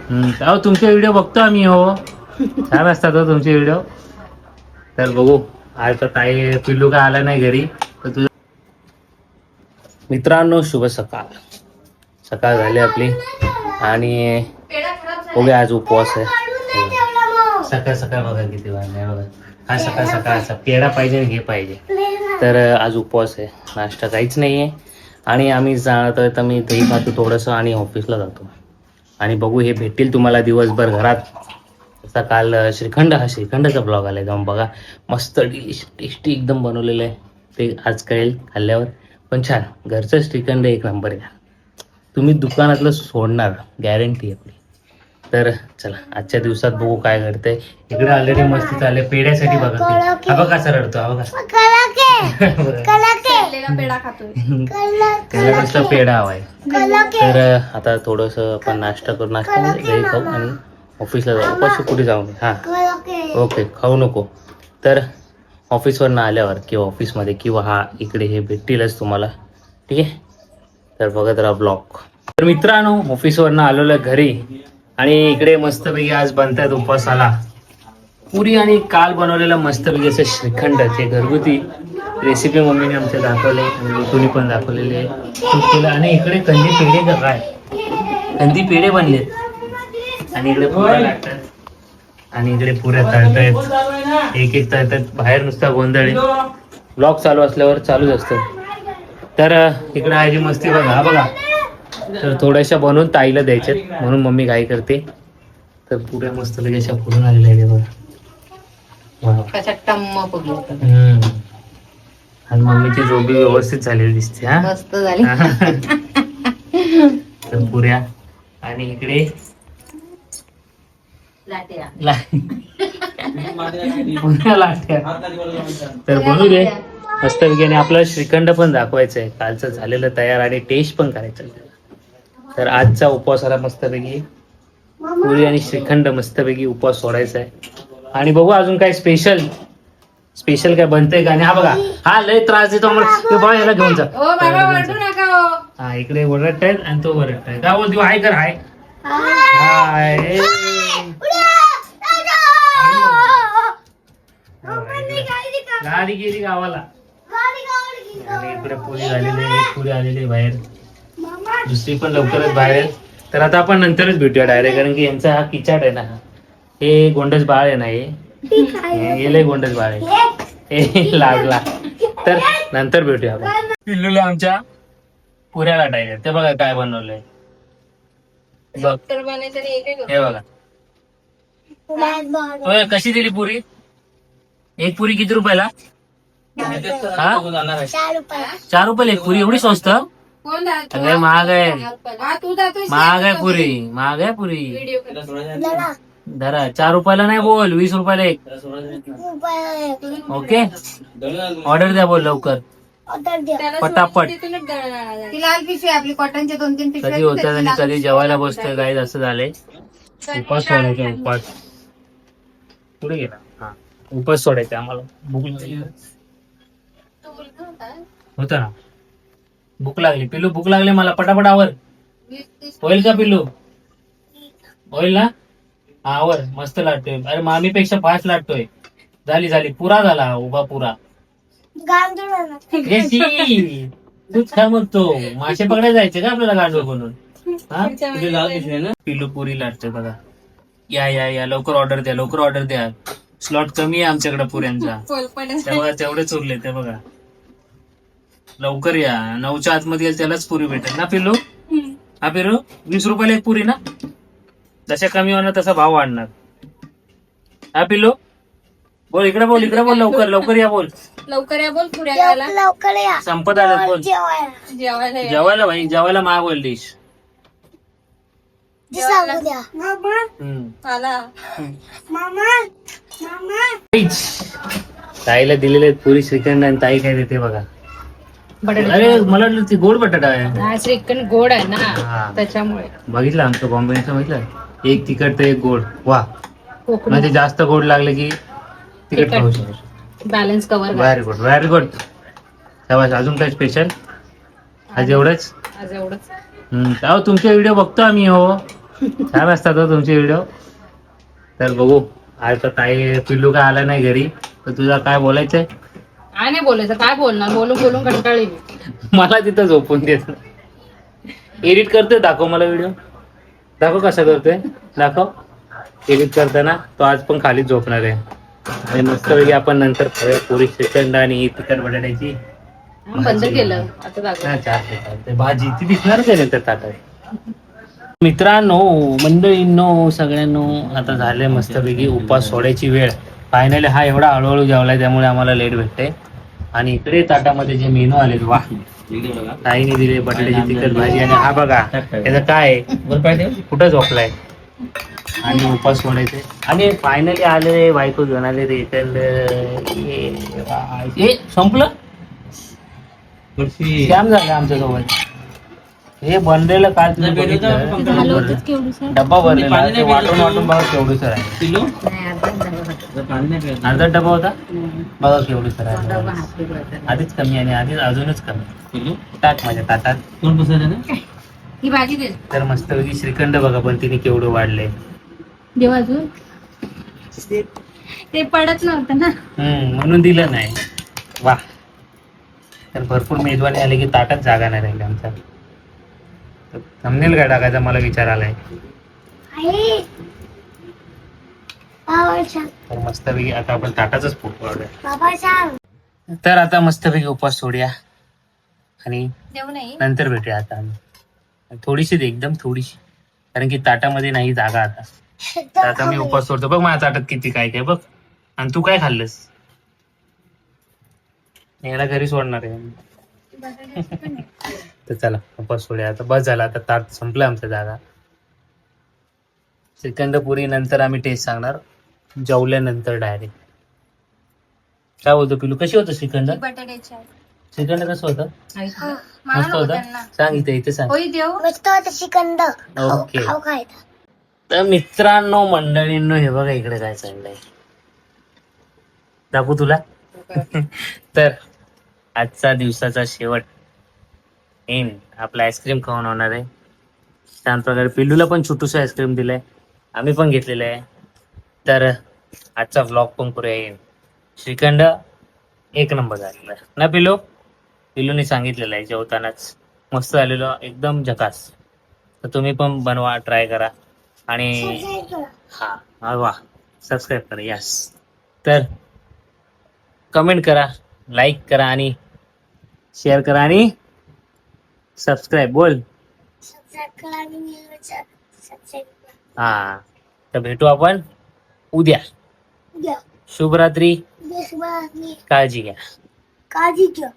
अहो तुमचे व्हिडिओ बघतो आम्ही हो. छान असतात हो तुमचे व्हिडिओ. तर बघू आज तर ताई पिल्लू काय आला नाही घरी तर तुझं. मित्रांनो शुभ सकाळ. सकाळ झाली आपली आणि बघूया आज उपवास आहे. सकाळ सकाळ बघा किती वाजले बघा. हा सकाळ सकाळचा पेढा पाहिजे हे पाहिजे. तर आज उपवास आहे. नाश्ता काहीच नाही आहे आणि आम्ही जातो तर मी दही खातो थोडंसं आणि ऑफिसला जातो आणि बघू हे भेटतील तुम्हाला दिवसभर घरात. तसा काल श्रीखंड हा श्रीखंडाचा ब्लॉग आला जाऊन बघा. मस्त डिलिश टेस्टी एकदम बनवलेलं आहे ते आज कळेल खाल्ल्यावर. पण छान घरचं श्रीखंड एक नंबर आहे. तुम्ही दुकानातलं सोडणार गॅरंटी आपली. तर चला आजच्या दिवसात बघू काय घडतंय. इकडे ऑलरेडी मस्त चालले पेढ्यासाठी बघा. हा बघा कसा रडतो हा बघा. त्याला नुसता पेढा हवाय. तर आता थोडस आपण नाश्ता करू. नाश्ता म्हणजे घरी खाऊ आणि ऑफिसला जाऊ. उपाशी कुठे जाऊ नये. हा ओके खाऊ नको. तर ऑफिसवरनं आल्यावर किंवा ऑफिसमध्ये किंवा हा इकडे हे भेटतीलच तुम्हाला. ठीक आहे. तर बघत राहा ब्लॉग. तर मित्रांनो ऑफिसवरनं आलेलं घरी आणि इकडे मस्तपैकी आज बनतात उपवासाला पुरी आणि काल बनवलेलं मस्तपैकी असं श्रीखंड. ते घरगुती रेसिपी मम्मीने आमच्या दाखवले आणि तुम्ही पण दाखवलेले आहे. आणि इकडे कंदी पेढे का काय कंदी पेढे बनलेत आणि इकडे पुऱ्या लागतात आणि इकडे पुऱ्या तळतायत. एक एक तळतात बाहेर नुसता गोंधळ. ब्लॉग चालू असल्यावर चालूच असतं. तर इकडे आहे मस्ती बघा. हा बघा. तर थोड्याशा बनवून ताईला द्यायच्यात म्हणून मम्मी काय करते. तर पुऱ्या मस्त अशा फुडून आलेल्या आहे बघा. आणि मम्मीची झोपी व्यवस्थित झालेली दिसते. हा मस्त झाली. तर पुऱ्या आणि इकडे लाट्या. तर बनू दे मस्त आणि आपलं श्रीखंड पण दाखवायचं आहे. कालचं झालेलं तयार आणि टेस्ट पण करायचं. तर आजचा उपवासाला मस्तपैकी पुरी आणि श्रीखंड मस्तपैकी उपवास सोडायचा आहे आणि बघू अजून काय स्पेशल काय बनतंय का. आणि हा बघा हा लय त्रास देतो मला. याला घेऊन जा. हा इकडे ओरडत आहेत आणि तो ओरडत आहे. काय बोलतो हाय कर हाय हाय. गाडी गेली गावाला आणि इकडे पुरी झालेली आहे. एक पुरी आलेली आहे बाहेर. दुसरी पण लवकरच बाहेर. तर आता आपण नंतरच भेटूया डायरेक्ट कारण की यांचा हा किचाट आहे ना. हे गोंडस बाळ आहे ना. हे लय गोंडस बाळ आहे. हे लागला. तर नंतर भेटूया आपण. पिल्लूला आमच्या पुऱ्या लाटायच्या. ते बघा काय बनवलंय. हे बघा होय. कशी दिली पुरी. एक पुरी किती रुपयाला. हा 4 रुपयाला एक पुरी. एवढी स्वस्त. अरे महाग आहे. महाग आहे पुरी. महाग आहे पुरी. धरा 4 रुपयाला नाही बोल 20 रुपयाला एक. ओके ऑर्डर द्या बोल लवकर पटापट. आपली कॉटनचे 2-3 पिशव्या कधी होतात आणि कधी जेवायला बसतोय काय असं झालंय. उपास सोडायचा उपास. पुढे गेला. हा उपास सोडायचा आम्हाला. भूक होता ना. भूक लागली पिल्लू. भूक लागली मला. पटापट आवर. होईल का पिल्लू. होईल ना. हा आवर. मस्त लाटतोय. अरे मामीपेक्षा फास्ट लाटतोय. झाली पुरा झाला उभा पुरा. तूच खा मग तो. मासे पकडायला जायचे का आपल्याला गांडूळ बनून. पिल्लू पुरी लाटतोय बघा. या लवकर ऑर्डर द्या. स्लॉट कमी आहे आमच्याकडे पुऱ्यांचा. तेवढेच उरले ते बघा. लवकर या. 9च्या आतमध्ये येईल त्यालाच पुरी भेटेल ना पिल्लू. हा पिल्लू 20 रुपयाला एक पुरी ना. जशा कमी होणार तसा भाव वाढणार. हा पिल्लू बोल. इकडे बोल लवकर या बोल. लवकर या. संपत आलं बोल. जेवायला भाई जेवायला मागवल डिश. ताईला दिलेले पुरी श्रीखंड आणि ताई काय देते बघा. अरे मला वाटलं ती गोड बटाटा आहे. श्रीखंड गोड आहे ना त्याच्यामुळे. बघितलं आमचं कॉम्बिनेशन बघितलं. एक तिखट तर एक गोड. वा म्हणजे जास्त गोड लागले की तिखट खाऊ शकतो. Balance cover. Very good. अजून काय स्पेशल. आज एवढंच. आज एवढंच. अहो तुमचे व्हिडिओ बघतो आम्ही हो. छान असतात हो तुमचे व्हिडिओ. तर बघू आज तर ताई पिल्लू काय आला नाही घरी, तर तुझा काय बोलायचंय? काय नाही बोलायचं, काय बोलणार, बोलून बोलून कंटाळली मी. मला तिथं झोपून देत. एडिट करतोय, दाखव मला व्हिडिओ. दाखव कसा करतोय, दाखव. एडिट करताना तो आज पण खाली झोपणार आहे. आणि मस्त वेगळी आपण नंतर खाऊया पुरी श्रीखंड आणि तिखट बटाट्याची बंद केलं आता दाखव. हा, चालते. भाजी ती दिसणारच आहे नंतर ताटात. मित्रांनो, मंडळींनो, सगळ्यांनो, आता झाले मस्तपैकी उपास सोडायची वेळ. फायनली हा एवढा हळूहळू जेवलाय त्यामुळे आम्हाला लेट भेटते. आणि इकडे ताटामध्ये जे मेनू आले, वा, ताईने दिले बटाट्याची तिखट भाजी. आणि हा बघा त्याचं काय आहे, कुठं झोपलाय. आणि उपास सोडायचे. आणि फायनली आले, बायको घेऊन आले रिटर्न. हे संपलं, स्कॅम झालं आमच्या सोबत. हे बनलेलं काल तुम्ही बघितलं, डब्बा भरलेला, ते वाटून वाटून बघा केवढं सर आहे. अर्धा डब्बा होता बघा केवढं सर आहे. आधीच कमी आणि आधीच अजूनच कमी. टाक माझ्या ताटात. ही भाजी दे. तर मस्तपैकी श्रीखंड बघा पण तिने केवढं वाढलंय. देव अजून ते पडत नव्हतं ना. म्हणून दिलं नाही. वा, तर भरपूर मेजवानी आले की ताटात जागा नाही राहिली आमच्या. थंबनेल काय टाकायचा मला विचार आलाय. तर मस्तपैकी आता आपण ताटाचाच फोटो काढूया. तर आता मस्तपैकी उपास सोडूया आणि देव नाही. नंतर भेटूया. आता आम्ही थोडीशी दे, एकदम थोडीशी, कारण की ताटामध्ये नाही जागा आता. तर आता मी उपास सोडतो. बघ माझ्या ताटात किती काय काय बघ. आणि तू काय खाल्लंस? याला घरी सोडणार आहे. तर चला उपास सोडूया आता. बस झाला आता, ताट संपलं आमच्या जागा. श्रीखंड पुरी नंतर आम्ही टेस्ट सांगणार, जेवल्यानंतर डायरेक्ट. काय बोलतो पिलू, कशी होतं श्रीखंड? बटाट्याच्या श्रीखंड कसं होतं? मस्त होतं. त्यांना सांग इथे सांग. होय देव. मस्त होतं श्रीखंड. ओके. खाऊ खायचं. तर मित्रांनो, मंडळींनो, हे बघा इकडे काय चाललंय, दाखवू तुला. तर आजचा दिवसाचा शेवट एंड आपला आईस्क्रीम खाऊन होणार आहे. छान प्रकारे पिल्लूला पण छोटूसं आईस्क्रीम दिलंय, आम्ही पण घेतलेलं आहे. तर आजचा व्लॉग पण करूया एंड. श्रीखंड एक नंबर झालेला ना पिल्लू. पिल्लूने सांगितलेलं आहे जेवतानाच, मस्त झालेलं, एकदम झकास. तर तुम्ही पण बनवा, ट्राय करा. आणि हा वा, सबस्क्राईब करा. यस. तर कमेंट करा, लाईक करा आणि शेअर करा आणि सबस्क्राईब बोल. हा, तर भेटू आपण उद्या. शुभरात्री. काळजी घ्या. काळजी घ्या.